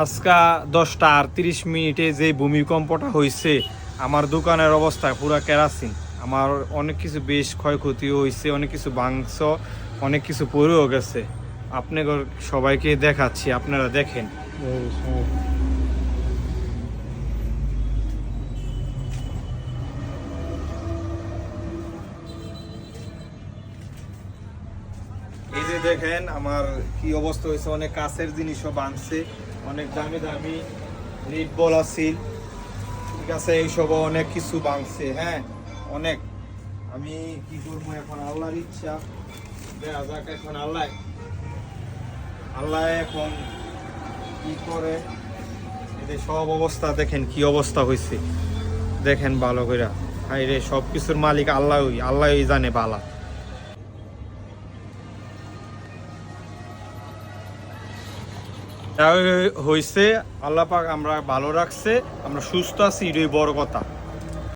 আজকা 10:38 যে ভূমিকম্পটা হয়েছে, আমার দোকানের অবস্থা পুরা কেরাসিন। আমার অনেক কিছু বেশ ক্ষয়ক্ষতিও হয়েছে, অনেক কিছু ভাঙছ, অনেক কিছু পড়েও গেছে। আপনাদের সবাইকে দেখাচ্ছি, আপনারা দেখেন। এই যে দেখেন আমার কি অবস্থা হয়েছে, অনেক কাছের জিনিসও ভাঙছে, অনেক দামি দামি রিট বল আছিল, ঠিক আছে, এইসব অনেক কিছু ভাঙছে। হ্যাঁ, অনেক। আমি কি করবো এখন, আল্লাহর ইচ্ছা, দেখা যাক এখন। আল্লাহ আল্লাহ এখন কি করে। এদের সব অবস্থা দেখেন, কি অবস্থা হয়েছে দেখেন ভালো করে। হাই রে, সব কিছুর মালিক আল্লাহই, আল্লাহই জানে বালা। হয়েছে, আল্লাহ পাক আমরা ভালো রাখছে, আমরা সুস্থ আছি, এটাই বড় কথা।